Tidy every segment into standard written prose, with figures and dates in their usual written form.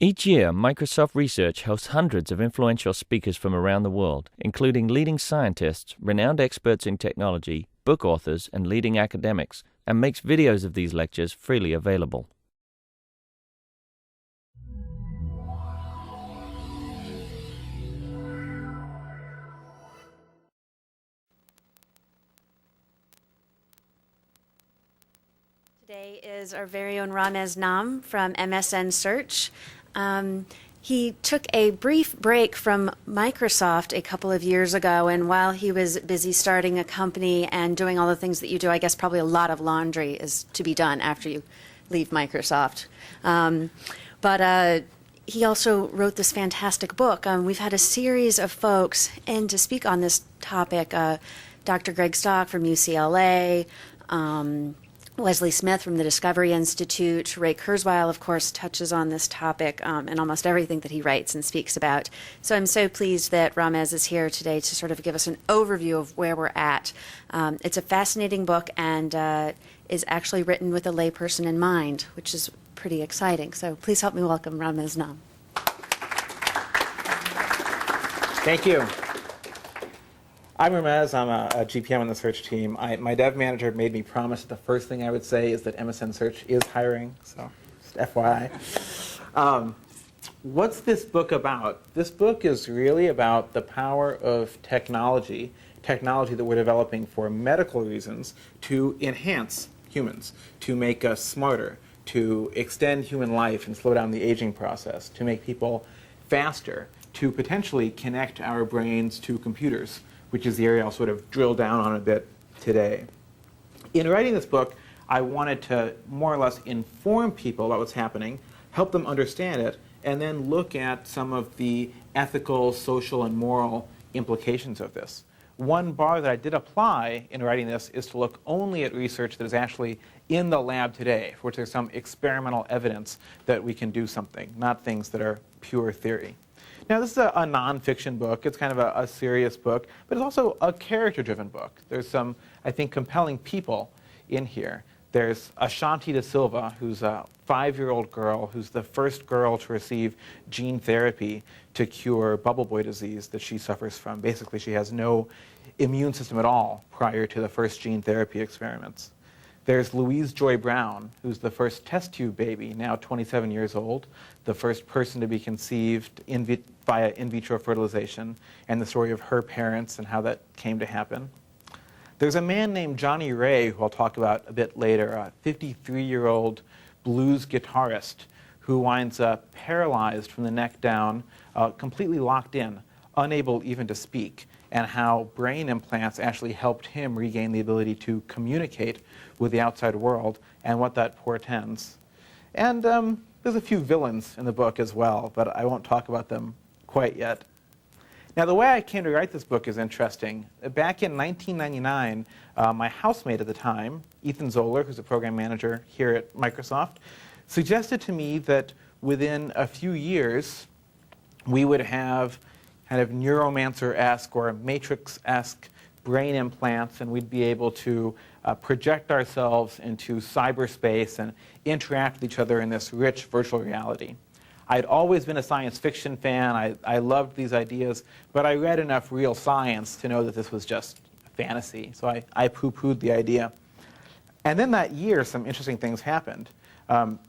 Each year, Microsoft Research hosts hundreds of influential speakers from around the world, including leading scientists, renowned experts in technology, book authors, and leading academics, and makes videos of these lectures freely available. Today is our very own Ramez Nam from MSN Search. He took a brief break from Microsoft a couple of years ago, and while he was busy starting a company and doing all the things that you do, I guess probably a lot of laundry is to be done after you leave Microsoft. But he also wrote this fantastic book. We've had a series of folks in to speak on this topic. Dr. Greg Stock from UCLA, Wesley Smith from the Discovery Institute, Ray Kurzweil, of course, touches on this topic in almost everything that he writes and speaks about. So I'm so pleased that Ramez is here today to sort of give us an overview of where we're at. It's a fascinating book and is actually written with a layperson in mind, which is pretty exciting. So please help me welcome Ramez Nam. Thank you. I'm Ramez. I'm a GPM on the search team. My dev manager made me promise that the first thing I would say is that MSN Search is hiring, so just FYI. What's this book about? This book is really about the power of technology that we're developing for medical reasons to enhance humans, to make us smarter, to extend human life and slow down the aging process, to make people faster, to potentially connect our brains to computers, which is the area I'll sort of drill down on a bit today. In writing this book, I wanted to more or less inform people about what's happening, help them understand it, and then look at some of the ethical, social, and moral implications of this. One bar that I did apply in writing this is to look only at research that is actually in the lab today, for which there's some experimental evidence that we can do something, not things that are pure theory. Now, this is a nonfiction book. It's kind of a serious book, but it's also a character-driven book. There's some, I think, compelling people in here. There's Ashanti da Silva, who's a 5-year-old girl, who's the first girl to receive gene therapy to cure bubble boy disease that she suffers from. Basically, she has no immune system at all prior to the first gene therapy experiments. There's Louise Joy Brown, who's the first test tube baby, now 27 years old, the first person to be conceived via in vitro fertilization, and the story of her parents and how that came to happen. There's a man named Johnny Ray, who I'll talk about a bit later, a 53-year-old blues guitarist who winds up paralyzed from the neck down, completely locked in, unable even to speak, and how brain implants actually helped him regain the ability to communicate with the outside world and what that portends. And there's a few villains in the book as well, but I won't talk about them quite yet. Now, the way I came to write this book is interesting. Back in 1999, my housemate at the time, Ethan Zoller, who's a program manager here at Microsoft, suggested to me that within a few years, we would have kind of neuromancer-esque or matrix-esque brain implants, and we'd be able to project ourselves into cyberspace and interact with each other in this rich virtual reality. I'd always been a science fiction fan. I loved these ideas, but I read enough real science to know that this was just fantasy, so I poo-pooed the idea. And then that year, some interesting things happened.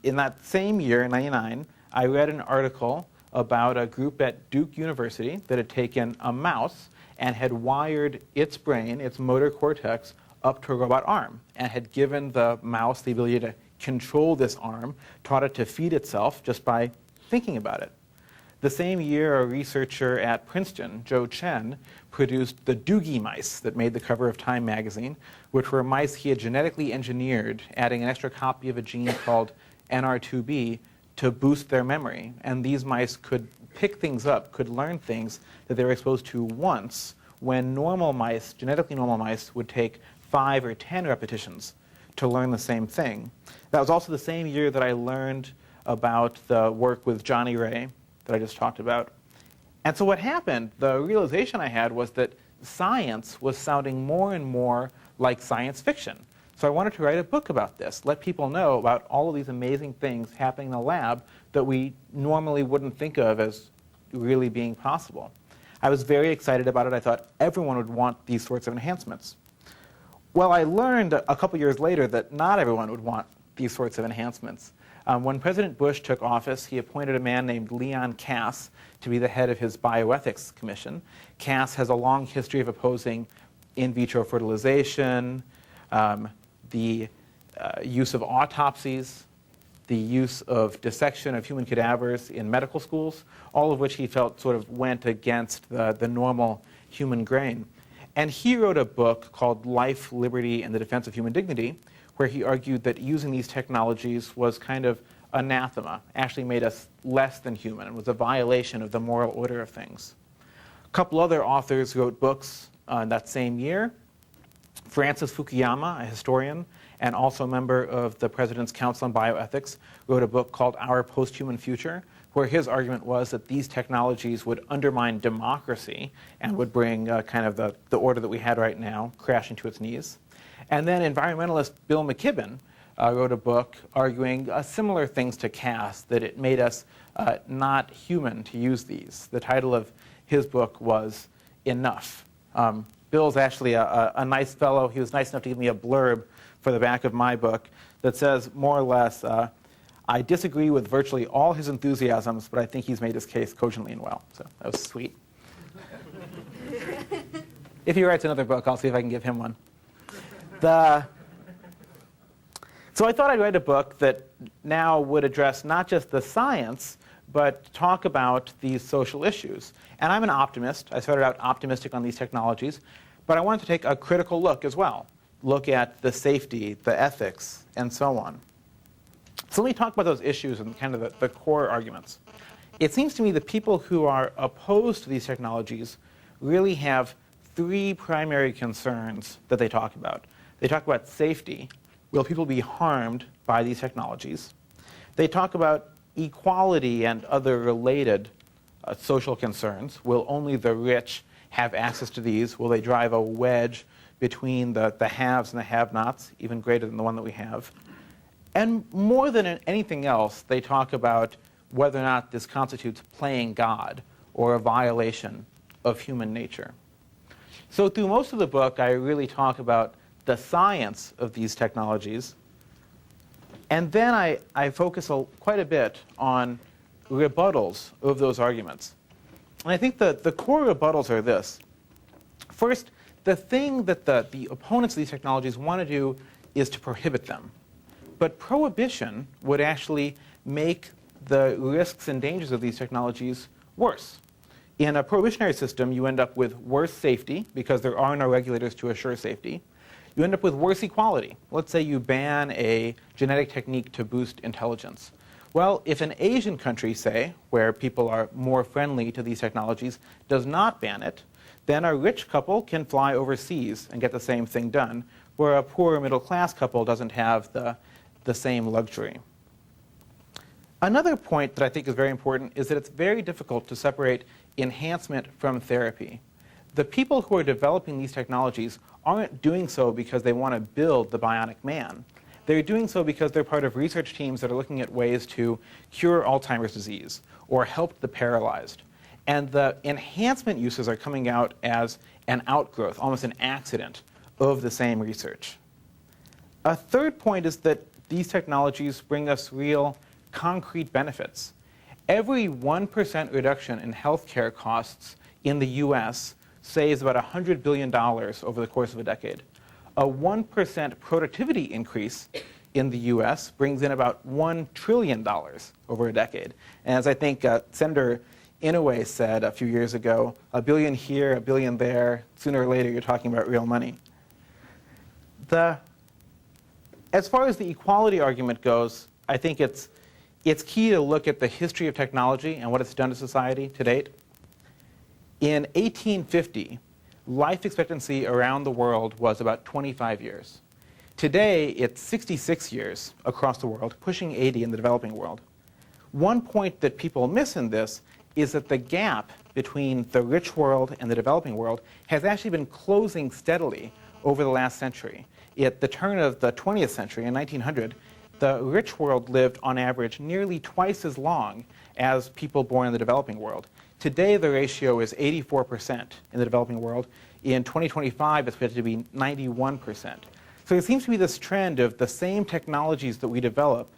In that same year, in '99, I read an article about a group at Duke University that had taken a mouse and had wired its brain, its motor cortex, up to a robot arm, and had given the mouse the ability to control this arm, taught it to feed itself just by thinking about it. The same year, a researcher at Princeton, Joe Chen, produced the Doogie mice that made the cover of Time magazine, which were mice he had genetically engineered, adding an extra copy of a gene called NR2B to boost their memory. And these mice could pick things up, could learn things that they were exposed to once, when normal mice, genetically normal mice, would take 5 or 10 repetitions to learn the same thing. That was also the same year that I learned about the work with Johnny Ray that I just talked about. And so what happened, the realization I had was that science was sounding more and more like science fiction. So I wanted to write a book about this, let people know about all of these amazing things happening in the lab that we normally wouldn't think of as really being possible. I was very excited about it. I thought everyone would want these sorts of enhancements. Well, I learned a couple years later that not everyone would want these sorts of enhancements. When President Bush took office, he appointed a man named Leon Kass to be the head of his bioethics commission. Kass has a long history of opposing in vitro fertilization, the use of autopsies, the use of dissection of human cadavers in medical schools, all of which he felt sort of went against the normal human grain. And he wrote a book called Life, Liberty, and the Defense of Human Dignity, where he argued that using these technologies was kind of anathema, actually made us less than human, and was a violation of the moral order of things. A couple other authors wrote books that same year. Francis Fukuyama, a historian, and also a member of the President's Council on Bioethics, wrote a book called Our Post-Human Future, where his argument was that these technologies would undermine democracy and would bring kind of the order that we had right now crashing to its knees. And then environmentalist Bill McKibben wrote a book arguing similar things to Cass, that it made us not human to use these. The title of his book was Enough. Bill's actually a nice fellow. He was nice enough to give me a blurb for the back of my book that says, more or less, I disagree with virtually all his enthusiasms, but I think he's made his case cogently and well. So that was sweet. If he writes another book, I'll see if I can give him one. So I thought I'd write a book that now would address not just the science, but talk about these social issues. And I'm an optimist. I started out optimistic on these technologies, but I wanted to take a critical look as well. Look at the safety, the ethics, and so on. So let me talk about those issues and kind of the core arguments. It seems to me that people who are opposed to these technologies really have three primary concerns that they talk about. They talk about safety. Will people be harmed by these technologies? They talk about equality and other related social concerns. Will only the rich have access to these? Will they drive a wedge between the haves and the have-nots, even greater than the one that we have? And more than anything else, they talk about whether or not this constitutes playing God or a violation of human nature. So through most of the book, I really talk about the science of these technologies. And then I focus quite a bit on rebuttals of those arguments. And I think the core rebuttals are this. First, the thing that the opponents of these technologies want to do is to prohibit them. But prohibition would actually make the risks and dangers of these technologies worse. In a prohibitionary system, you end up with worse safety because there are no regulators to assure safety. You end up with worse equality. Let's say you ban a genetic technique to boost intelligence. Well, if an Asian country, say, where people are more friendly to these technologies, does not ban it, then a rich couple can fly overseas and get the same thing done, where a poor middle-class couple doesn't have the same luxury. Another point that I think is very important is that it's very difficult to separate enhancement from therapy. The people who are developing these technologies aren't doing so because they want to build the bionic man. They're doing so because they're part of research teams that are looking at ways to cure Alzheimer's disease or help the paralyzed. And the enhancement uses are coming out as an outgrowth, almost an accident, of the same research. A third point is that these technologies bring us real concrete benefits. Every 1% reduction in healthcare costs in the US saves about $100 billion over the course of a decade. A 1% productivity increase in the US brings in about $1 trillion over a decade. And as I think Senator Inouye said a few years ago, a billion here, a billion there, sooner or later you're talking about real money. As far as the equality argument goes, I think it's key to look at the history of technology and what it's done to society to date. In 1850, life expectancy around the world was about 25 years. Today, it's 66 years across the world, pushing 80 in the developing world. One point that people miss in this is that the gap between the rich world and the developing world has actually been closing steadily over the last century. At the turn of the 20th century, in 1900, the rich world lived, on average, nearly twice as long as people born in the developing world. Today, the ratio is 84% in the developing world. In 2025, it's expected to be 91%. So there seems to be this trend of the same technologies that we develop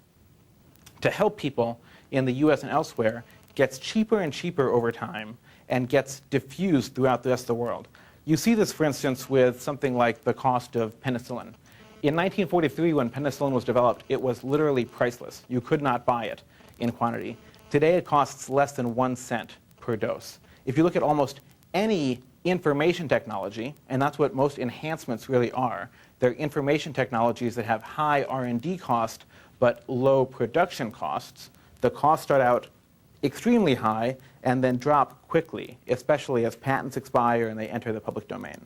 to help people in the US and elsewhere gets cheaper and cheaper over time and gets diffused throughout the rest of the world. You see this, for instance, with something like the cost of penicillin. In 1943, when penicillin was developed, it was literally priceless. You could not buy it in quantity. Today, it costs less than 1 cent per dose. If you look at almost any information technology, and that's what most enhancements really are, they're information technologies that have high R&D cost but low production costs. The costs start out extremely high and then drop quickly, especially as patents expire and they enter the public domain.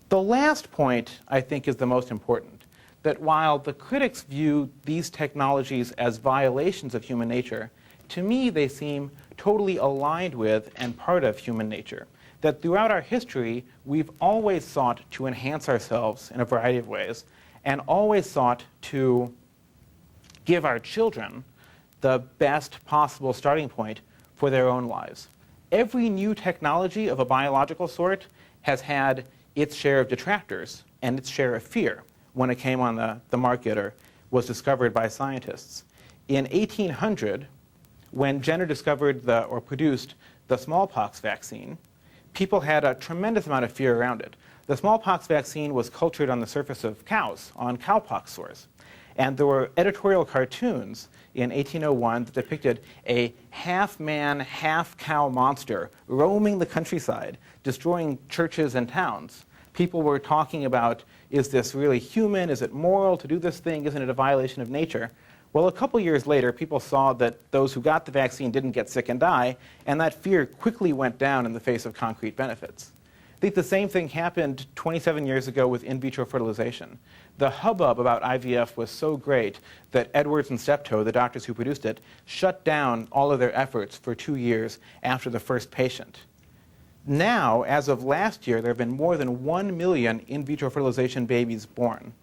The last point, I think, is the most important, that while the critics view these technologies as violations of human nature, to me they seem totally aligned with and part of human nature. That throughout our history, we've always sought to enhance ourselves in a variety of ways and always sought to give our children the best possible starting point for their own lives. Every new technology of a biological sort has had its share of detractors and its share of fear when it came on the market or was discovered by scientists. In 1800, when Jenner discovered or produced the smallpox vaccine, people had a tremendous amount of fear around it. The smallpox vaccine was cultured on the surface of cows, on cowpox sores. And there were editorial cartoons in 1801 that depicted a half-man, half-cow monster roaming the countryside, destroying churches and towns. People were talking about, is this really human? Is it moral to do this thing? Isn't it a violation of nature? Well, a couple years later, people saw that those who got the vaccine didn't get sick and die, and that fear quickly went down in the face of concrete benefits. I think the same thing happened 27 years ago with in vitro fertilization. The hubbub about IVF was so great that Edwards and Steptoe, the doctors who produced it, shut down all of their efforts for 2 years after the first patient. Now, as of last year, there have been more than 1 million in vitro fertilization babies born.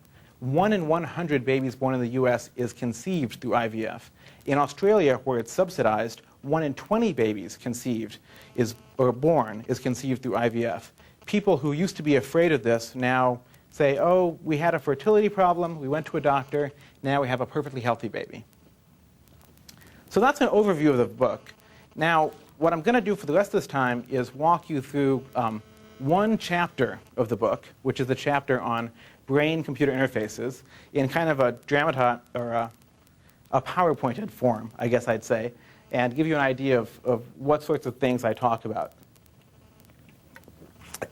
1 in 100 babies born in the US is conceived through IVF. In Australia, where it's subsidized, 1 in 20 babies conceived born is conceived through IVF. People who used to be afraid of this now say, oh, we had a fertility problem, we went to a doctor, now we have a perfectly healthy baby. So that's an overview of the book. Now, what I'm going to do for the rest of this time is walk you through one chapter of the book, which is the chapter on brain-computer interfaces, in kind of a a PowerPointed form, I guess I'd say, and give you an idea of what sorts of things I talk about.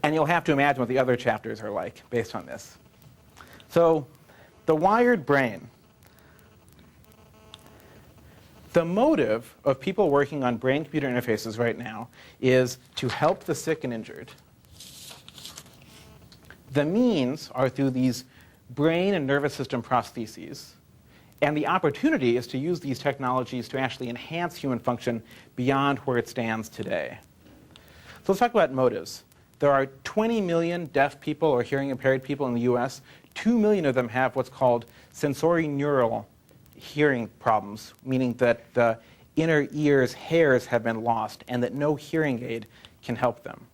And you'll have to imagine what the other chapters are like based on this. So, the wired brain. The motive of people working on brain-computer interfaces right now is to help the sick and injured. The means are through these brain and nervous system prostheses. And the opportunity is to use these technologies to actually enhance human function beyond where it stands today. So let's talk about motives. There are 20 million deaf people or hearing impaired people in the US. 2 million of them have what's called sensorineural hearing problems, meaning that the inner ear's hairs have been lost and that no hearing aid can help them.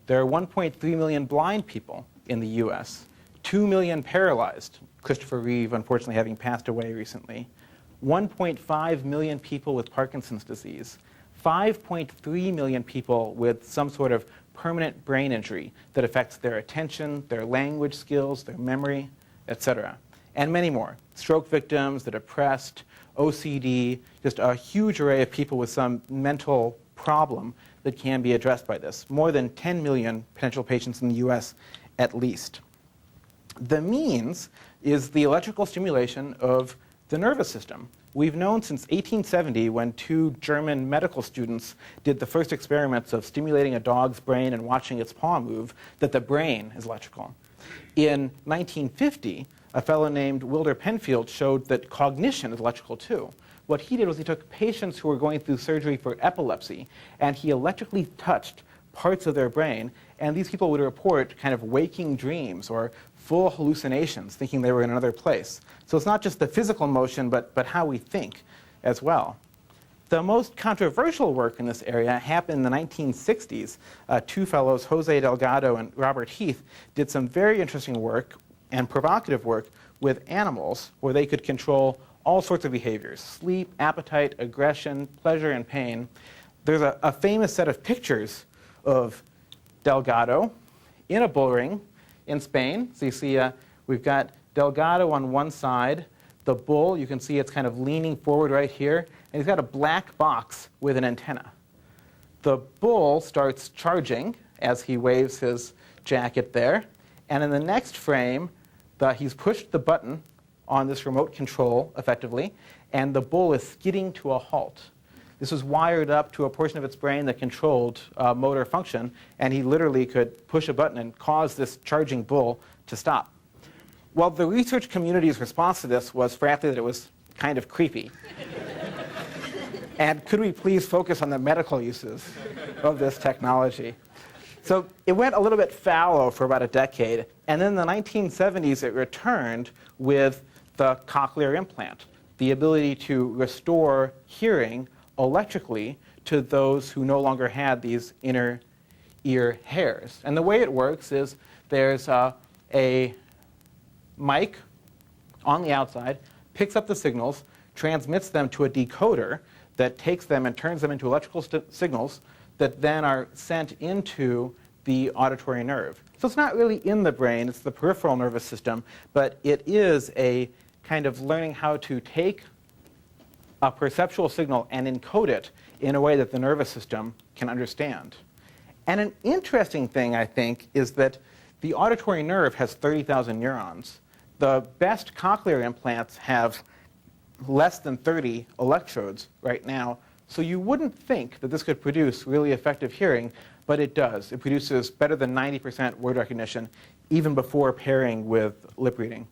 There are 1.3 million blind people in the US, 2 million paralyzed, Christopher Reeve unfortunately having passed away recently, 1.5 million people with Parkinson's disease, 5.3 million people with some sort of permanent brain injury that affects their attention, their language skills, their memory, etc. And many more. Stroke victims, the depressed, OCD, just a huge array of people with some mental problem that can be addressed by this. More than 10 million potential patients in the US at least. The means is the electrical stimulation of the nervous system. We've known since 1870, when 2 German medical students did the first experiments of stimulating a dog's brain and watching its paw move, that the brain is electrical. In 1950, a fellow named Wilder Penfield showed that cognition is electrical too. What he did was he took patients who were going through surgery for epilepsy, and he electrically touched parts of their brain And these people would report kind of waking dreams or full hallucinations, thinking they were in another place. So it's not just the physical motion, but how we think as well. The most controversial work in this area happened in the 1960s. Two fellows, Jose Delgado and Robert Heath, did some very interesting work and provocative work with animals where they could control all sorts of behaviors: sleep, appetite, aggression, pleasure, and pain. There's a famous set of pictures of Delgado in a bull ring in Spain. So you see we've got Delgado on one side. The bull, you can see it's kind of leaning forward right here. And he's got a black box with an antenna. The bull starts charging as he waves his jacket there. And in the next frame, he's pushed the button on this remote control, effectively, and the bull is skidding to a halt. This was wired up to a portion of its brain that controlled motor function, and he literally could push a button and cause this charging bull to stop. Well, the research community's response to this was, frankly, that it was kind of creepy. And could we please focus on the medical uses of this technology? So it went a little bit fallow for about a decade, and then in the 1970s it returned with the cochlear implant, the ability to restore hearing electrically to those who no longer had these inner ear hairs. And the way it works is there's a mic on the outside, picks up the signals, transmits them to a decoder that takes them and turns them into electrical signals that then are sent into the auditory nerve. So it's not really in the brain, it's the peripheral nervous system, but it is a kind of learning how to take a perceptual signal and encode it in a way that the nervous system can understand. And an interesting thing, I think, is that the auditory nerve has 30,000 neurons. The best cochlear implants have less than 30 electrodes right now, so you wouldn't think that this could produce really effective hearing, but it does. It produces better than 90% word recognition, even before pairing with lip reading.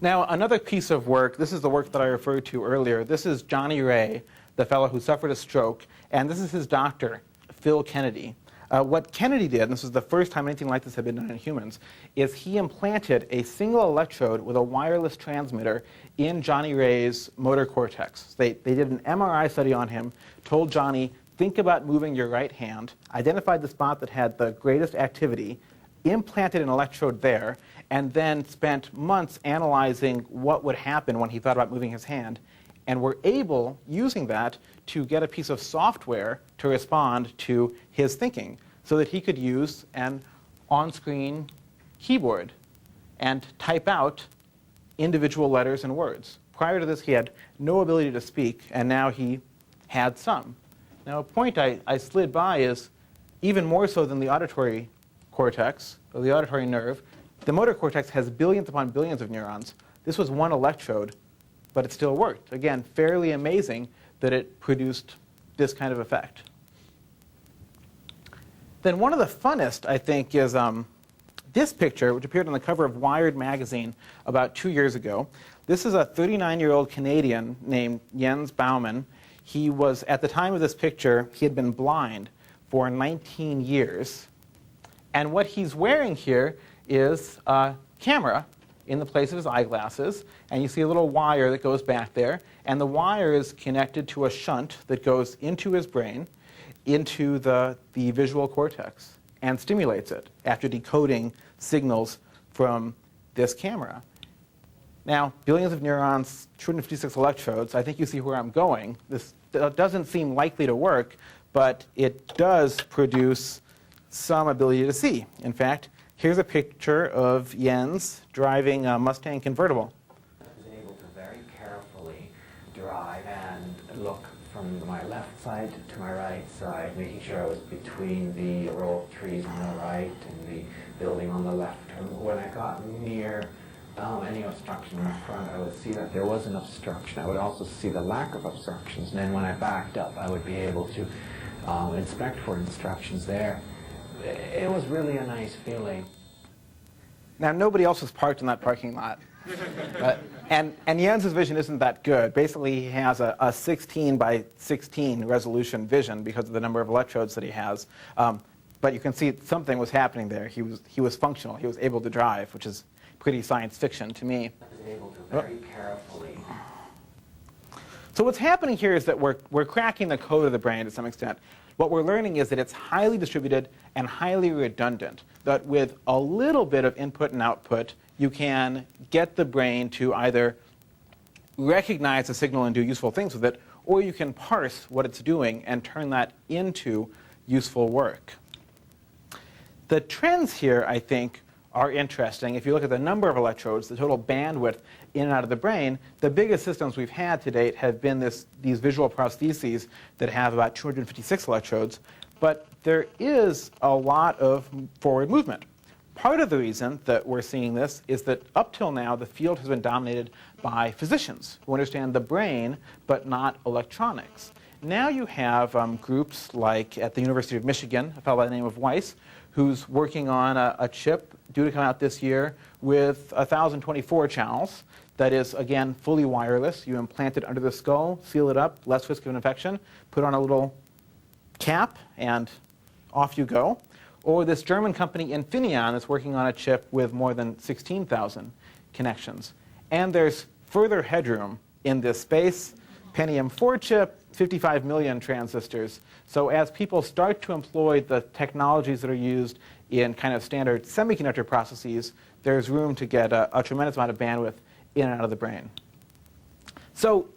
Now, another piece of work, this is the work that I referred to earlier. This is Johnny Ray, the fellow who suffered a stroke, and this is his doctor, Phil Kennedy. What Kennedy did, and this was the first time anything like this had been done in humans, is he implanted a single electrode with a wireless transmitter in Johnny Ray's motor cortex. They did an MRI study on him, told Johnny, think about moving your right hand, identified the spot that had the greatest activity, implanted an electrode there, and then spent months analyzing what would happen when he thought about moving his hand, and were able, using that, to get a piece of software to respond to his thinking so that he could use an on-screen keyboard and type out individual letters and words. Prior to this, he had no ability to speak, and now he had some. Now, a point I slid by is, even more so than the auditory cortex, or the auditory nerve, the motor cortex has billions upon billions of neurons. This was one electrode, but it still worked. Again, fairly amazing that it produced this kind of effect. Then one of the funnest, I think, is this picture, which appeared on the cover of Wired magazine about 2 years ago. This is a 39-year-old Canadian named Jens Baumann. He was, at the time of this picture, he had been blind for 19 years. And what he's wearing here is a camera in the place of his eyeglasses, and you see a little wire that goes back there, and the wire is connected to a shunt that goes into his brain, into the visual cortex, and stimulates it after decoding signals from this camera. Now, billions of neurons, 256 electrodes, I think you see where I'm going. This doesn't seem likely to work, but it does produce some ability to see. In fact, here's a picture of Jens driving a Mustang convertible. I was able to very carefully drive and look from my left side to my right side, making sure I was between the row of trees on the right and the building on the left. And when I got near any obstruction in the front, I would see that there was an obstruction. I would also see the lack of obstructions. And then when I backed up, I would be able to inspect for obstructions there. It was really a nice feeling. Now, nobody else was parked in that parking lot. And Jens's vision isn't that good. Basically, he has a 16 by 16 resolution vision because of the number of electrodes that he has. but you can see something was happening there. He was functional. He was able to drive, which is pretty science fiction to me. I was able to very carefully. So what's happening here is that we're cracking the code of the brain to some extent. What we're learning is that it's highly distributed and highly redundant, that with a little bit of input and output, you can get the brain to either recognize a signal and do useful things with it, or you can parse what it's doing and turn that into useful work. The trends here, I think, are interesting. If you look at the number of electrodes, the total bandwidth in and out of the brain, the biggest systems we've had to date have been these visual prostheses that have about 256 electrodes. But there is a lot of forward movement. Part of the reason that we're seeing this is that up till now, the field has been dominated by physicians who understand the brain but not electronics. Now you have groups like at the University of Michigan, a fellow by the name of Weiss, who's working on a chip due to come out this year with 1,024 channels that is, again, fully wireless. You implant it under the skull, seal it up, less risk of an infection, put on a little cap, and off you go. Or this German company, Infineon, is working on a chip with more than 16,000 connections. And there's further headroom in this space. Pentium 4 chip, 55 million transistors. So as people start to employ the technologies that are used in kind of standard semiconductor processes, there's room to get a tremendous amount of bandwidth in and out of the brain. So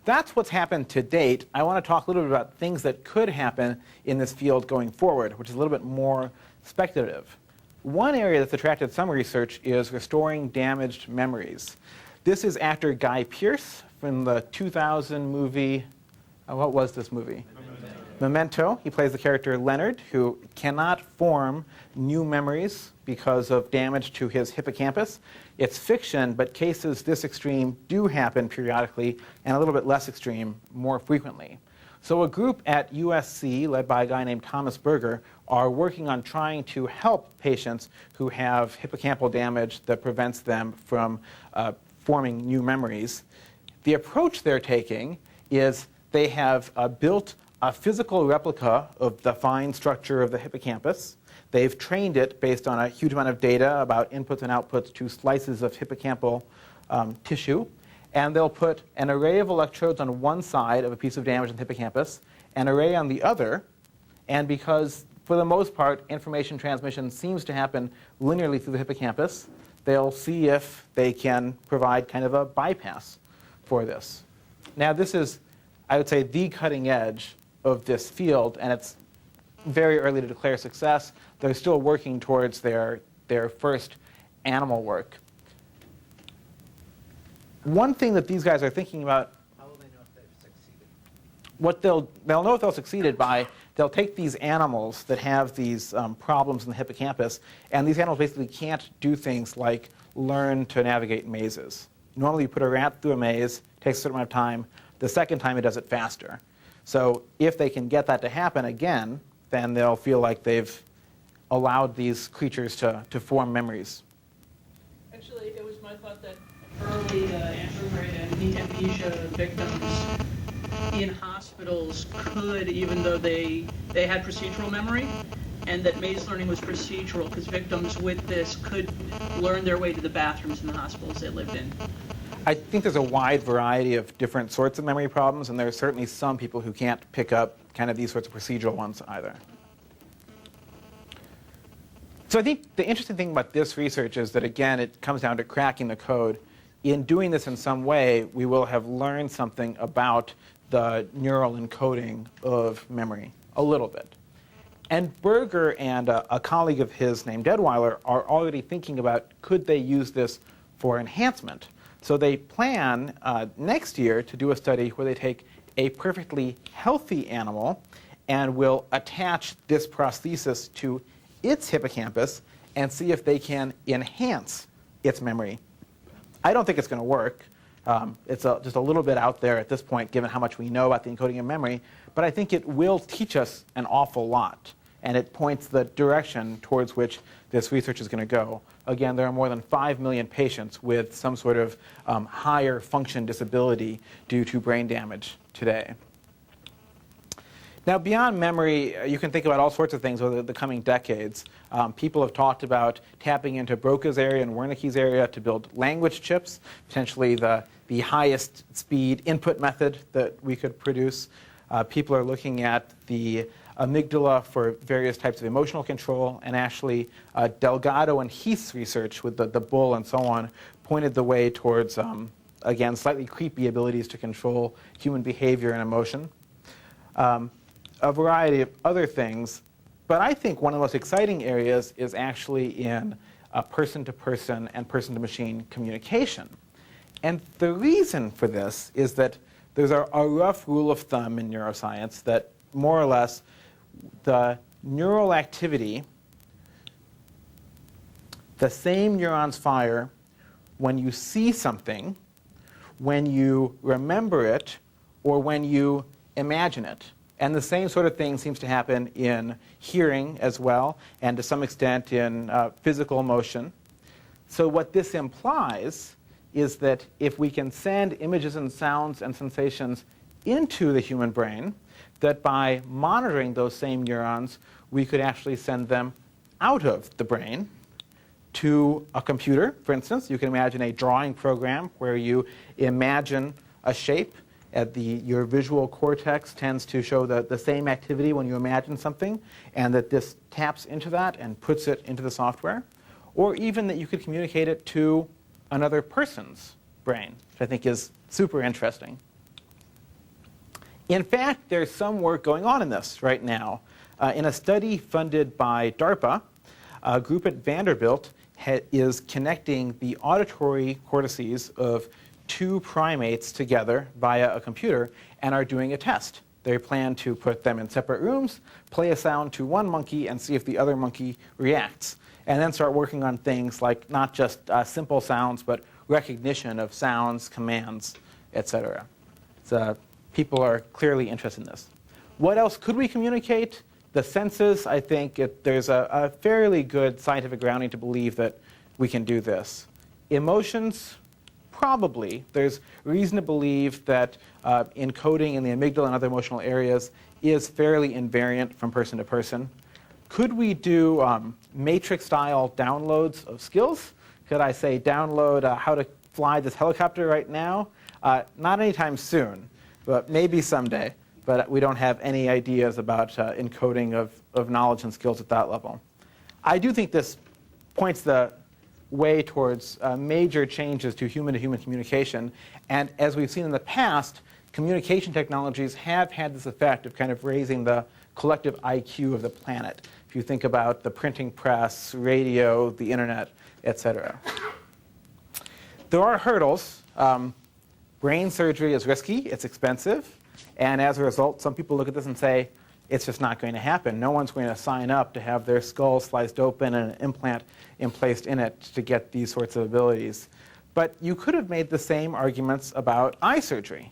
that's what's happened to date. I want to talk a little bit about things that could happen in this field going forward, which is a little bit more speculative. One area that's attracted some research is restoring damaged memories. This is actor Guy Pearce from the 2000 movie, what was this movie? Memento. He plays the character Leonard, who cannot form new memories because of damage to his hippocampus. It's fiction, but cases this extreme do happen periodically, and a little bit less extreme more frequently. So a group at USC, led by a guy named Thomas Berger, are working on trying to help patients who have hippocampal damage that prevents them from forming new memories. The approach they're taking is they have built a physical replica of the fine structure of the hippocampus. They've trained it based on a huge amount of data about inputs and outputs to slices of hippocampal tissue. And they'll put an array of electrodes on one side of a piece of damage in the hippocampus, an array on the other. And because, for the most part, information transmission seems to happen linearly through the hippocampus, they'll see if they can provide kind of a bypass for this. Now, this is, I would say, the cutting edge of this field, and it's very early to declare success. They're still working towards their first animal work. One thing that these guys are thinking about, how will they know if they've succeeded? What they'll know if they'll succeeded by, they'll take these animals that have these problems in the hippocampus, and these animals basically can't do things like learn to navigate mazes. Normally you put a rat through a maze, takes a certain amount of time. The second time it does it faster. So if they can get that to happen again, then they'll feel like they've allowed these creatures to form memories. Actually, it was my thought that early anterograde and amnesia victims in hospitals could, even though they had procedural memory, and that maze learning was procedural because victims with this could learn their way to the bathrooms in the hospitals they lived in. I think there's a wide variety of different sorts of memory problems, and there are certainly some people who can't pick up kind of these sorts of procedural ones either. So I think the interesting thing about this research is that, again, it comes down to cracking the code. In doing this in some way, we will have learned something about the neural encoding of memory, a little bit. And Berger and a colleague of his named Deadweiler are already thinking about, could they use this for enhancement? So they plan next year to do a study where they take a perfectly healthy animal and will attach this prosthesis to its hippocampus and see if they can enhance its memory. I don't think it's going to work. It's just a little bit out there at this point, given how much we know about the encoding of memory. But I think it will teach us an awful lot. And it points the direction towards which this research is going to go. Again, there are more than 5 million patients with some sort of higher function disability due to brain damage today. Now, beyond memory, you can think about all sorts of things over the coming decades. People have talked about tapping into Broca's area and Wernicke's area to build language chips, potentially the highest speed input method that we could produce. People are looking at the amygdala for various types of emotional control, and actually Delgado and Heath's research with the bull and so on pointed the way towards, again, slightly creepy abilities to control human behavior and emotion. A variety of other things, but I think one of the most exciting areas is actually in person-to-person and person-to-machine communication. And the reason for this is that there's a rough rule of thumb in neuroscience that more or less the neural activity, the same neurons fire when you see something, when you remember it, or when you imagine it. And the same sort of thing seems to happen in hearing as well, and to some extent in physical motion. So what this implies is that if we can send images and sounds and sensations into the human brain, that by monitoring those same neurons, we could actually send them out of the brain to a computer. For instance, you can imagine a drawing program where you imagine a shape. Your visual cortex tends to show the same activity when you imagine something, and that this taps into that and puts it into the software. Or even that you could communicate it to another person's brain, which I think is super interesting. In fact, there's some work going on in this right now. In a study funded by DARPA, a group at Vanderbilt is connecting the auditory cortices of two primates together via a computer and are doing a test. They plan to put them in separate rooms, play a sound to one monkey, and see if the other monkey reacts. And then start working on things like not just simple sounds, but recognition of sounds, commands, etc. So people are clearly interested in this. What else could we communicate? The senses, I think there's a fairly good scientific grounding to believe that we can do this. Emotions, probably. There's reason to believe that encoding in the amygdala and other emotional areas is fairly invariant from person to person. Could we do matrix-style downloads of skills? Could I say download how to fly this helicopter right now? Not anytime soon, but maybe someday. But we don't have any ideas about encoding of knowledge and skills at that level. I do think this points the way towards major changes to human-to-human communication. And as we've seen in the past, communication technologies have had this effect of kind of raising the collective IQ of the planet. If you think about the printing press, radio, the internet, etc. There are hurdles. Brain surgery is risky, it's expensive, and as a result, some people look at this and say, it's just not going to happen. No one's going to sign up to have their skull sliced open and an implant placed in it to get these sorts of abilities. But you could have made the same arguments about eye surgery.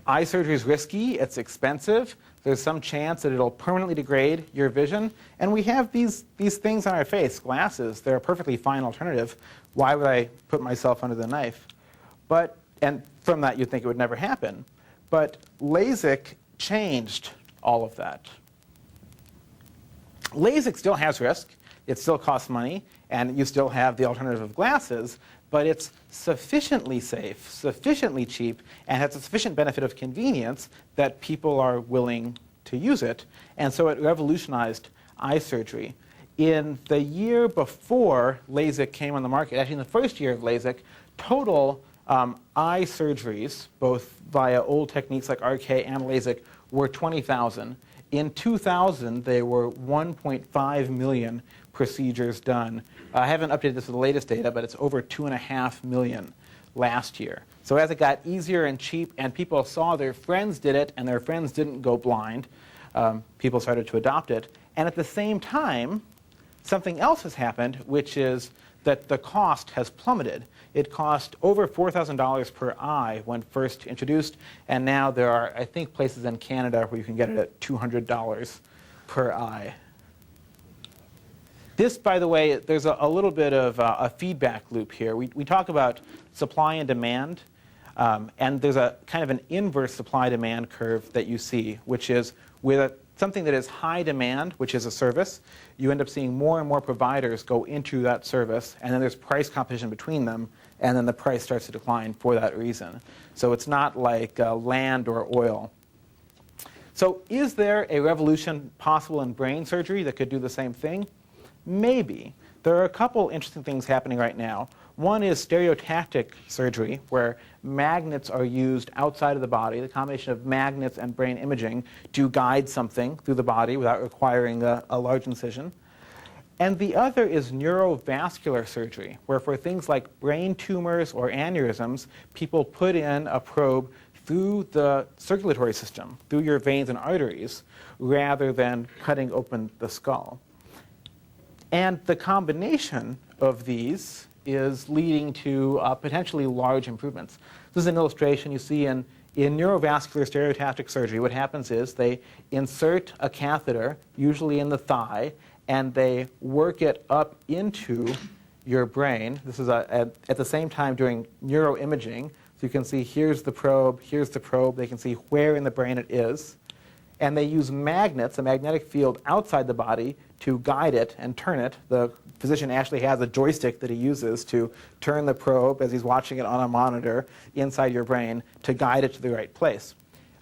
Eye surgery is risky, it's expensive, there's some chance that it'll permanently degrade your vision, and we have these things on our face, glasses. They're a perfectly fine alternative. Why would I put myself under the knife? And from that, you'd think it would never happen. But LASIK changed all of that. LASIK still has risk. It still costs money, and you still have the alternative of glasses, but it's sufficiently safe, sufficiently cheap, and has a sufficient benefit of convenience that people are willing to use it. And so it revolutionized eye surgery. In the year before LASIK came on the market, actually in the first year of LASIK, total eye surgeries, both via old techniques like RK and LASIK, were 20,000. In 2000, there were 1.5 million procedures done. I haven't updated this with the latest data, but it's over 2.5 million last year. So as it got easier and cheap, and people saw their friends did it, and their friends didn't go blind, people started to adopt it. And at the same time, something else has happened, which is that the cost has plummeted. It cost over $4,000 per eye when first introduced, and now there are, I think, places in Canada where you can get it at $200 per eye. This, by the way, there's a little bit of a feedback loop here. We talk about supply and demand. And there's a kind of an inverse supply-demand curve that you see, which is with something that is high demand, which is a service, you end up seeing more and more providers go into that service, and then there's price competition between them, and then the price starts to decline for that reason. So it's not like land or oil. So is there a revolution possible in brain surgery that could do the same thing? Maybe. There are a couple interesting things happening right now. One is stereotactic surgery, where magnets are used outside of the body, the combination of magnets and brain imaging, to guide something through the body without requiring a large incision. And the other is neurovascular surgery, where for things like brain tumors or aneurysms, people put in a probe through the circulatory system, through your veins and arteries, rather than cutting open the skull. And the combination of these is leading to potentially large improvements. This is an illustration you see in neurovascular stereotactic surgery. What happens is they insert a catheter, usually in the thigh, and they work it up into your brain. This is at the same time doing neuroimaging. So you can see here's the probe. They can see where in the brain it is. And they use magnets, a magnetic field outside the body, to guide it and turn it. The physician actually has a joystick that he uses to turn the probe as he's watching it on a monitor inside your brain to guide it to the right place.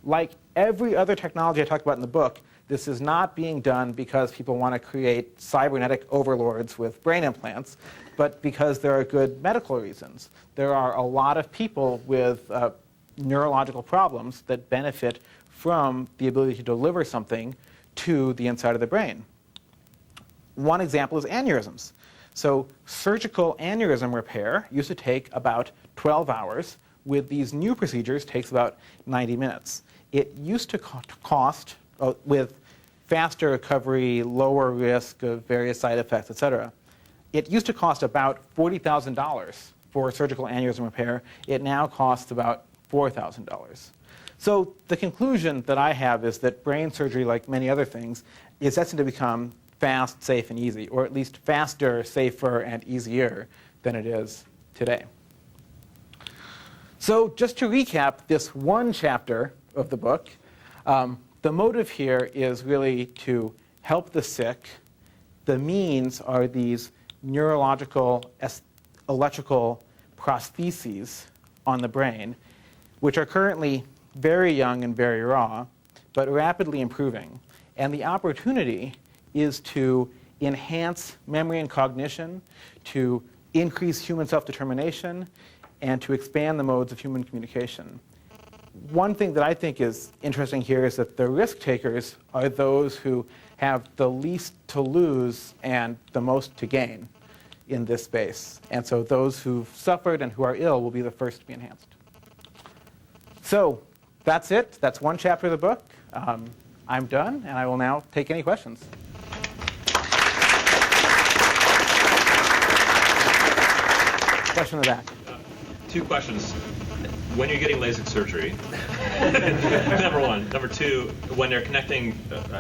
Like every other technology I talked about in the book, this is not being done because people want to create cybernetic overlords with brain implants, but because there are good medical reasons. There are a lot of people with neurological problems that benefit from the ability to deliver something to the inside of the brain. One example is aneurysms. So surgical aneurysm repair used to take about 12 hours. With these new procedures, it takes about 90 minutes. It used to cost, with faster recovery, lower risk of various side effects, et cetera, it used to cost about $40,000 for surgical aneurysm repair. It now costs about $4,000. So the conclusion that I have is that brain surgery, like many other things, is destined to become fast, safe, and easy, or at least faster, safer, and easier than it is today. So just to recap this one chapter of the book, the motive here is really to help the sick. The means are these neurological, electrical prostheses on the brain, which are currently very young and very raw, but rapidly improving. And the opportunity is to enhance memory and cognition, to increase human self-determination, and to expand the modes of human communication. One thing that I think is interesting here is that the risk takers are those who have the least to lose and the most to gain in this space. And so those who've suffered and who are ill will be the first to be enhanced. So that's it. That's one chapter of the book. I'm done, and I will now take any questions. Question in the back. Two questions. When you're getting LASIK surgery, number one. Number two, when they're connecting,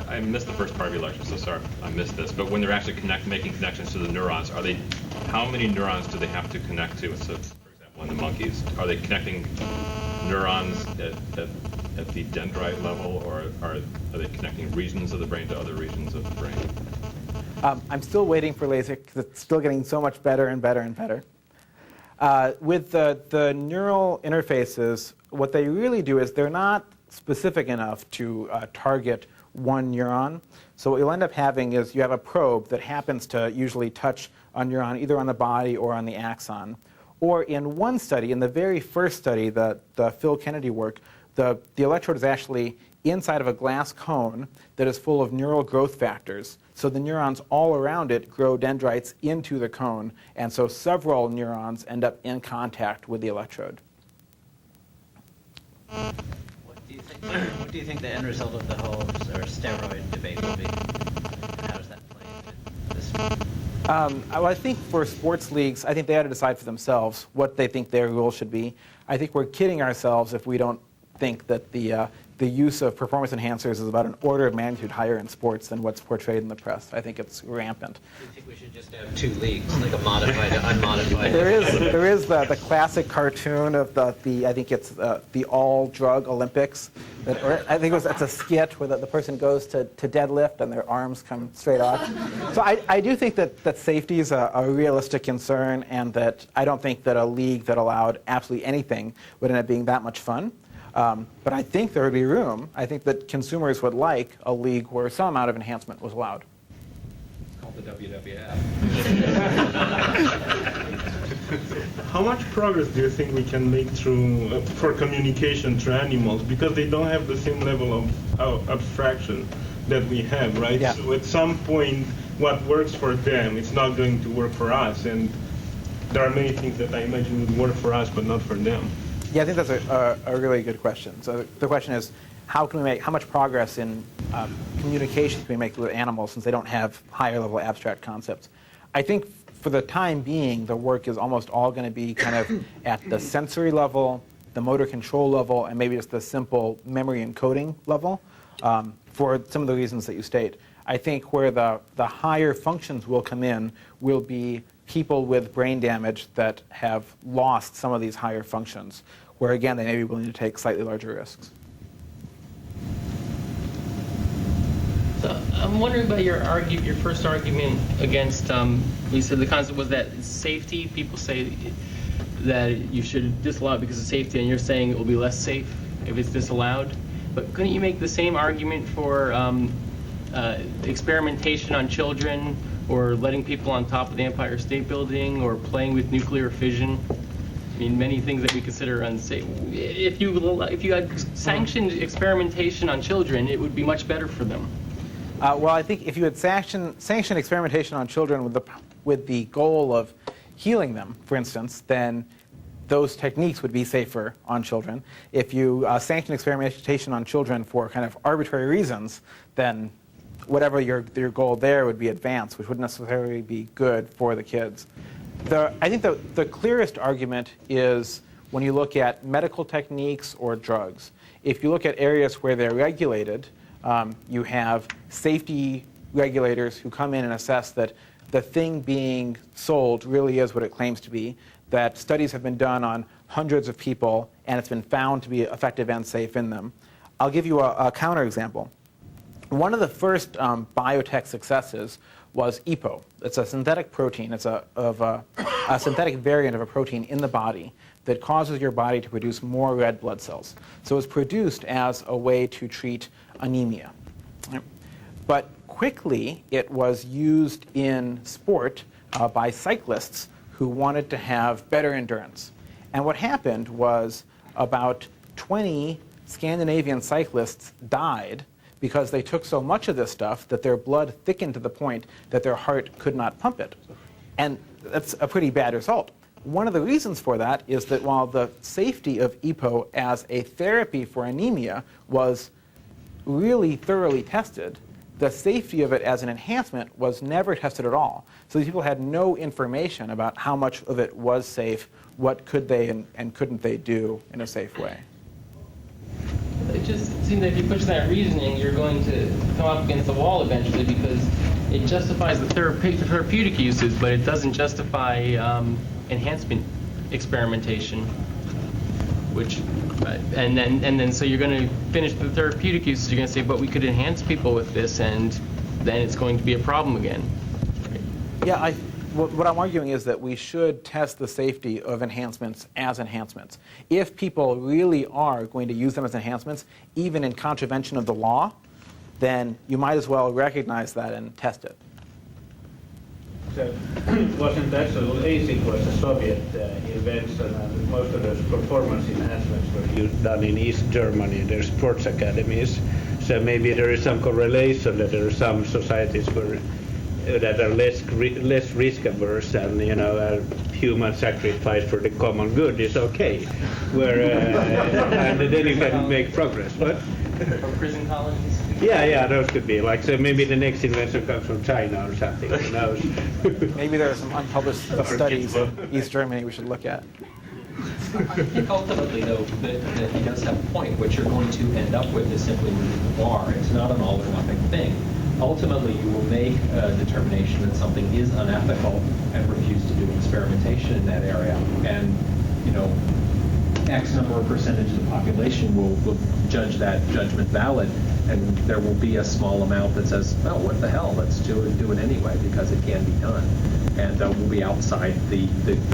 I missed the first part of your lecture, so sorry I missed this, but when they're actually making connections to the neurons, how many neurons do they have to connect to? So, for example, in the monkeys, are they connecting neurons at the dendrite level, or are they connecting regions of the brain to other regions of the brain? I'm still waiting for LASIK because it's still getting so much better and better and better. With the neural interfaces, what they really do is they're not specific enough to target one neuron. So what you'll end up having is you have a probe that happens to usually touch a neuron either on the body or on the axon. Or in one study, in the very first study, the Phil Kennedy work, the electrode is actually inside of a glass cone that is full of neural growth factors. So the neurons all around it grow dendrites into the cone, and so several neurons end up in contact with the electrode. What do you think the end result of the whole steroid debate will be? How does that play into this? Well, I think for sports leagues, I think they ought to decide for themselves what they think their rule should be. I think we're kidding ourselves if we don't think that the the use of performance enhancers is about an order of magnitude higher in sports than what's portrayed in the press. I think it's rampant. Do you think we should just have 2 leagues, like a modified and unmodified? There is the classic cartoon of the I think it's the all drug Olympics. I think it's a skit where the person goes to deadlift and their arms come straight off. So I do think that safety is a realistic concern, and that I don't think that a league that allowed absolutely anything would end up being that much fun. But I think there would be room. I think that consumers would like a league where some amount of enhancement was allowed. It's called the WWF. How much progress do you think we can make through for communication to animals, because they don't have the same level of abstraction that we have, right? Yeah. So at some point, what works for them, it's not going to work for us, and there are many things that I imagine would work for us but not for them. Yeah, I think that's a really good question. So the question is, how much progress in communication can we make with animals since they don't have higher level abstract concepts? I think for the time being, the work is almost all going to be kind of at the sensory level, the motor control level, and maybe just the simple memory encoding level, for some of the reasons that you state. I think where the higher functions will come in will be people with brain damage that have lost some of these higher functions, where again they may be willing to take slightly larger risks. So I'm wondering about your first argument against. You said the concept was that safety. People say that you should disallow it because of safety, and you're saying it will be less safe if it's disallowed. But couldn't you make the same argument for experimentation on children, or letting people on top of the Empire State Building, or playing with nuclear fission? I mean, many things that we consider unsafe. If you had sanctioned experimentation on children, it would be much better for them. Well, I think if you had sanctioned experimentation on children with the goal of healing them, for instance, then those techniques would be safer on children. If you sanction experimentation on children for kind of arbitrary reasons, then whatever your goal there would be advanced, which wouldn't necessarily be good for the kids. I think the clearest argument is when you look at medical techniques or drugs. If you look at areas where they're regulated, you have safety regulators who come in and assess that the thing being sold really is what it claims to be, that studies have been done on hundreds of people and it's been found to be effective and safe in them. I'll give you a counterexample. One of the first biotech successes was EPO. It's a synthetic protein. It's a synthetic variant of a protein in the body that causes your body to produce more red blood cells. So it's produced as a way to treat anemia. But quickly, it was used in sport by cyclists who wanted to have better endurance. And what happened was about 20 Scandinavian cyclists died because they took so much of this stuff that their blood thickened to the point that their heart could not pump it. And that's a pretty bad result. One of the reasons for that is that while the safety of EPO as a therapy for anemia was really thoroughly tested, the safety of it as an enhancement was never tested at all. So these people had no information about how much of it was safe, what could they and couldn't they do in a safe way. It just seems that if you push that reasoning, you're going to come up against the wall eventually, because it justifies the therapeutic uses, but it doesn't justify enhancement experimentation. And then so you're going to finish the therapeutic uses. You're going to say, but we could enhance people with this, and then it's going to be a problem again. Yeah, what I'm arguing is that we should test the safety of enhancements as enhancements. If people really are going to use them as enhancements, even in contravention of the law, then you might as well recognize that and test it. So wasn't actually LASIK was a Soviet invention, and most of those performance enhancements were done in East Germany, their sports academies. So maybe there is some correlation that there are some societies that are less risk averse, and human sacrifice for the common good is okay. And then you can make progress. But Or prison colonies? Yeah, those could be. Like, so maybe the next invention comes from China or something, who knows? Maybe there are some unpublished studies in East Germany we should look at. I think ultimately, though, that he does have a point. What you're going to end up with is simply moving the bar. It's not an all-or-nothing thing. Ultimately, you will make a determination that something is unethical and refuse to do experimentation in that area. And, you know, X number of percentage of the population will judge that judgment valid, and there will be a small amount that says, oh, what the hell, let's do it anyway because it can be done. And we'll be outside the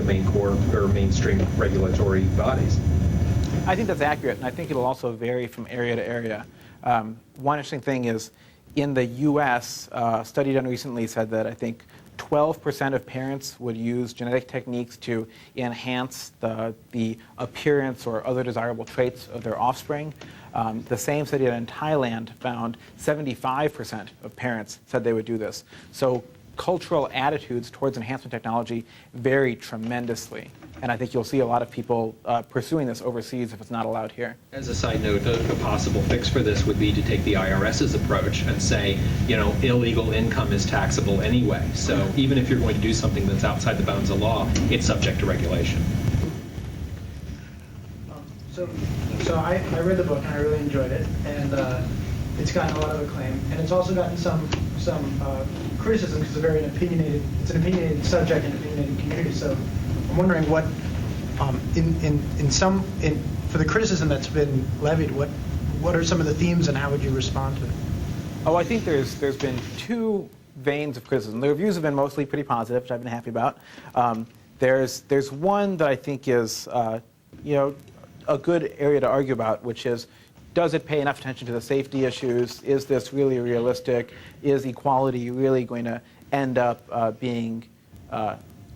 main core or mainstream regulatory bodies. I think that's accurate, and I think it'll also vary from area to area. One interesting thing is, in the U.S., a study done recently said that I think 12% of parents would use genetic techniques to enhance the appearance or other desirable traits of their offspring. The same study done in Thailand found 75% of parents said they would do this. So cultural attitudes towards enhancement technology vary tremendously. And I think you'll see a lot of people pursuing this overseas if it's not allowed here. As a side note, a possible fix for this would be to take the IRS's approach and say, you know, illegal income is taxable anyway. So even if you're going to do something that's outside the bounds of law, it's subject to regulation. So I read the book and I really enjoyed it, and it's gotten a lot of acclaim, and it's also gotten some criticism because it's an opinionated subject and opinionated community. So I'm wondering what, for the criticism that's been levied, what are some of the themes and how would you respond to it? Oh, I think there's been two veins of criticism. The reviews have been mostly pretty positive, which I've been happy about. There's one that I think is a good area to argue about, which is, does it pay enough attention to the safety issues? Is this really realistic? Is equality really going to end up being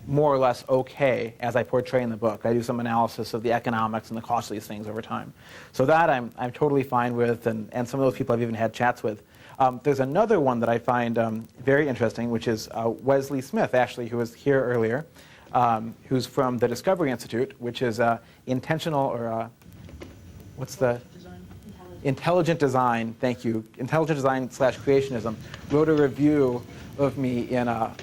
more or less okay, as I portray in the book? I do some analysis of the economics and the cost of these things over time. So that I'm totally fine with, and some of those people I've even had chats with. There's another one that I find very interesting, which is Wesley Smith, actually, who was here earlier, who's from the Discovery Institute, which is intentional, or what's the? Intelligent Design, thank you. Intelligent Design / Creationism, wrote a review of me in a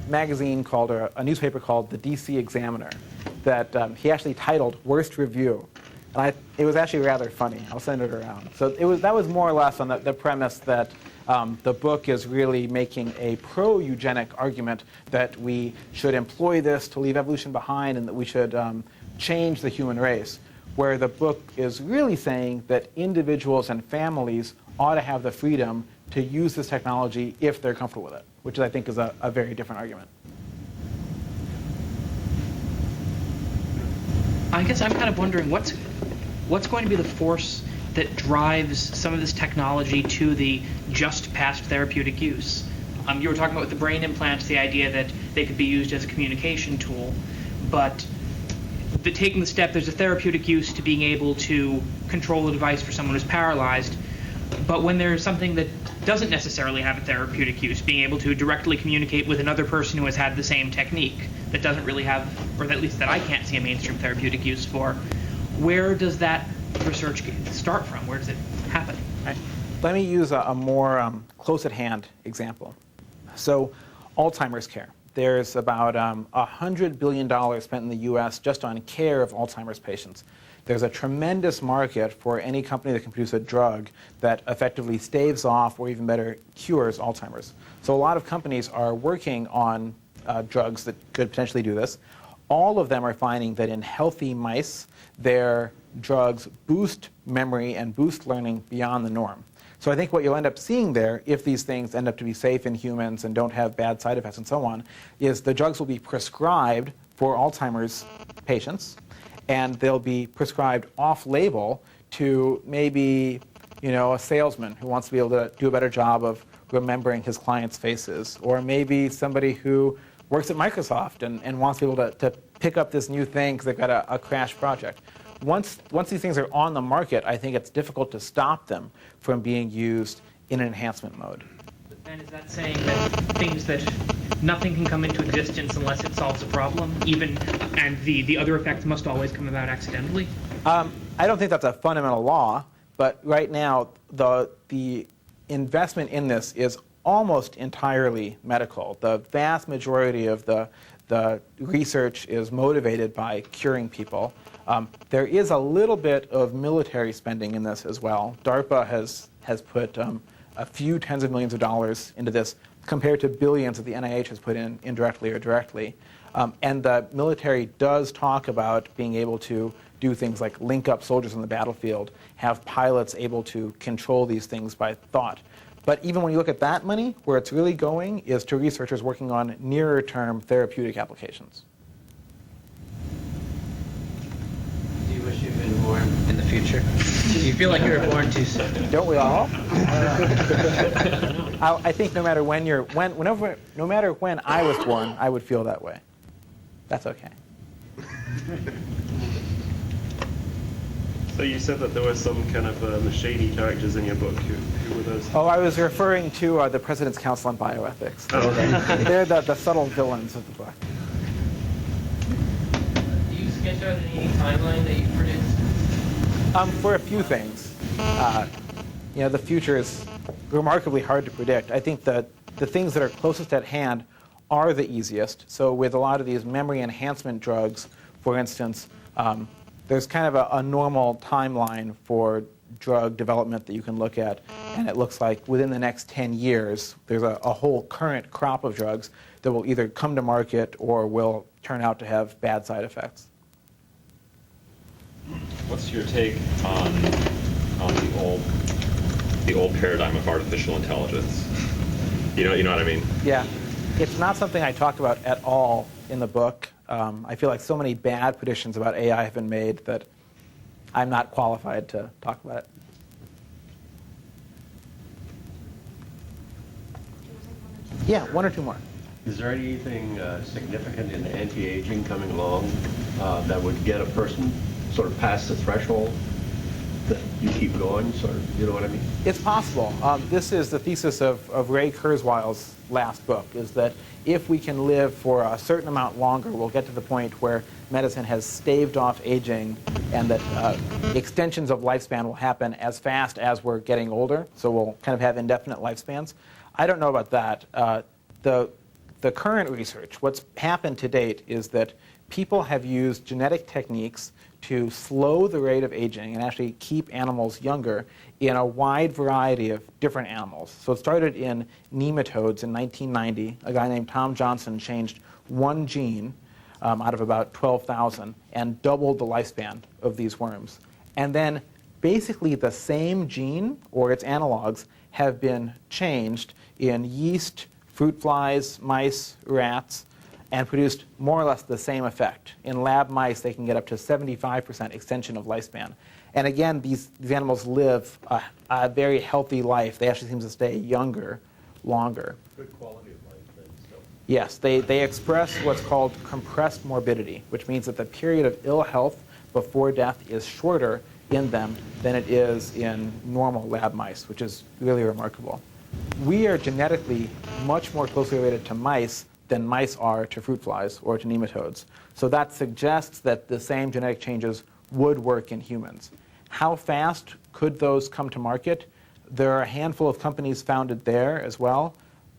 magazine called, or a newspaper called the DC Examiner, that he actually titled Worst Review. And it was actually rather funny. I'll send it around. So that was more or less on the premise that the book is really making a pro-eugenic argument that we should employ this to leave evolution behind and that we should change the human race, where the book is really saying that individuals and families ought to have the freedom to use this technology if they're comfortable with it, which I think is a very different argument. I guess I'm kind of wondering what's going to be the force that drives some of this technology to the just past therapeutic use. You were talking about with the brain implants, the idea that they could be used as a communication tool, but taking the step, there's a therapeutic use to being able to control the device for someone who's paralyzed. But when there's something that doesn't necessarily have a therapeutic use, being able to directly communicate with another person who has had the same technique that doesn't really have, or at least that I can't see a mainstream therapeutic use for, where does that research start from? Where does it happen? Right. Let me use a more close-at-hand example. So, Alzheimer's care. There's about $100 billion spent in the U.S. just on care of Alzheimer's patients. There's a tremendous market for any company that can produce a drug that effectively staves off, or even better, cures Alzheimer's. So a lot of companies are working on drugs that could potentially do this. All of them are finding that in healthy mice, their drugs boost memory and boost learning beyond the norm. So I think what you'll end up seeing there, if these things end up to be safe in humans and don't have bad side effects and so on, is the drugs will be prescribed for Alzheimer's patients, and they'll be prescribed off-label to maybe, a salesman who wants to be able to do a better job of remembering his clients' faces, or maybe somebody who works at Microsoft and wants to be able to pick up this new thing because they've got a crash project. Once these things are on the market, I think it's difficult to stop them from being used in an enhancement mode. But then is that saying that things that nothing can come into existence unless it solves a problem, and the other effects must always come about accidentally? I don't think that's a fundamental law, but right now the investment in this is almost entirely medical. The vast majority of the research is motivated by curing people. There is a little bit of military spending in this as well. DARPA has put a few tens of millions of dollars into this compared to billions that the NIH has put in indirectly or directly. And the military does talk about being able to do things like link up soldiers on the battlefield, have pilots able to control these things by thought. But even when you look at that money, where it's really going is to researchers working on nearer-term therapeutic applications. Do you wish you'd been born in the future? Do you feel like you were born too soon? Don't we all? I think no matter when no matter when I was born, I would feel that way. That's okay. So you said that there were some kind of shady characters in your book. Who were those? Oh, I was referring to the President's Council on Bioethics. Oh, okay. They're the subtle villains of the book. Do you sketch out any timeline that you predict? For a few things. The future is remarkably hard to predict. I think that the things that are closest at hand are the easiest. So with a lot of these memory enhancement drugs, for instance, there's kind of a normal timeline for drug development that you can look at, and it looks like within the next 10 years, there's a whole current crop of drugs that will either come to market or will turn out to have bad side effects. What's your take on the old paradigm of artificial intelligence? You know what I mean? Yeah. It's not something I talk about at all in the book. I feel like so many bad predictions about AI have been made that I'm not qualified to talk about it. Yeah, one or two more. Is there anything significant in anti-aging coming along that would get a person sort of past the threshold that you keep going, sort of, you know what I mean? It's possible. This is the thesis of Ray Kurzweil's last book, is that if we can live for a certain amount longer, we'll get to the point where medicine has staved off aging and that extensions of lifespan will happen as fast as we're getting older, so we'll kind of have indefinite lifespans. I don't know about that. The current research, what's happened to date is that people have used genetic techniques to slow the rate of aging and actually keep animals younger in a wide variety of different animals. So it started in nematodes in 1990. A guy named Tom Johnson changed one gene out of about 12,000 and doubled the lifespan of these worms. And then basically the same gene or its analogs have been changed in yeast, fruit flies, mice, rats, and produced more or less the same effect. In lab mice, they can get up to 75% extension of lifespan. And again, these animals live a very healthy life. They actually seem to stay younger, longer. Good quality of life then still. Yes, they express what's called compressed morbidity, which means that the period of ill health before death is shorter in them than it is in normal lab mice, which is really remarkable. We are genetically much more closely related to mice than mice are to fruit flies or to nematodes. So that suggests that the same genetic changes would work in humans. How fast could those come to market? There are a handful of companies founded there as well.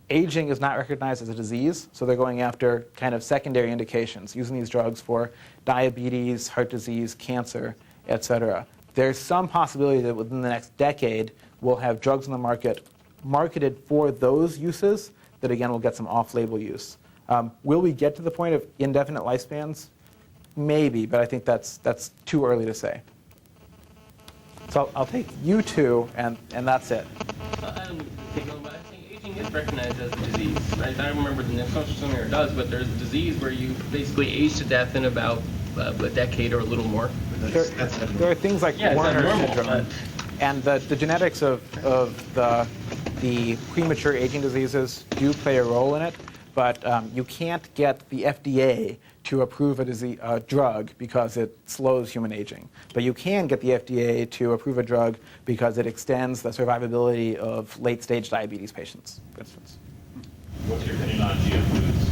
Aging is not recognized as a disease, so they're going after kind of secondary indications, using these drugs for diabetes, heart disease, cancer, etc. There's some possibility that within the next decade, we'll have drugs on the market marketed for those uses that, again, will get some off-label use. Will we get to the point of indefinite lifespans? Maybe, but I think that's too early to say. So I'll take you two, and that's it. I think aging is recognized as a disease, right? I don't remember the next question it does, but there's a disease where you basically age to death in about a decade or a little more. There are things like Werner syndrome, and the genetics of the premature aging diseases do play a role in it, but you can't get the FDA to approve a drug because it slows human aging. But you can get the FDA to approve a drug because it extends the survivability of late-stage diabetes patients, for instance. What's your opinion on GM foods?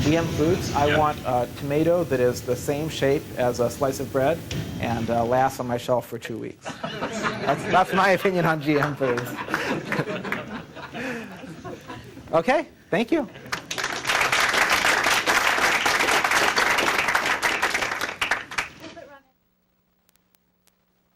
GM foods, I want a tomato that is the same shape as a slice of bread and lasts on my shelf for 2 weeks. That's my opinion on GM foods. Okay, thank you.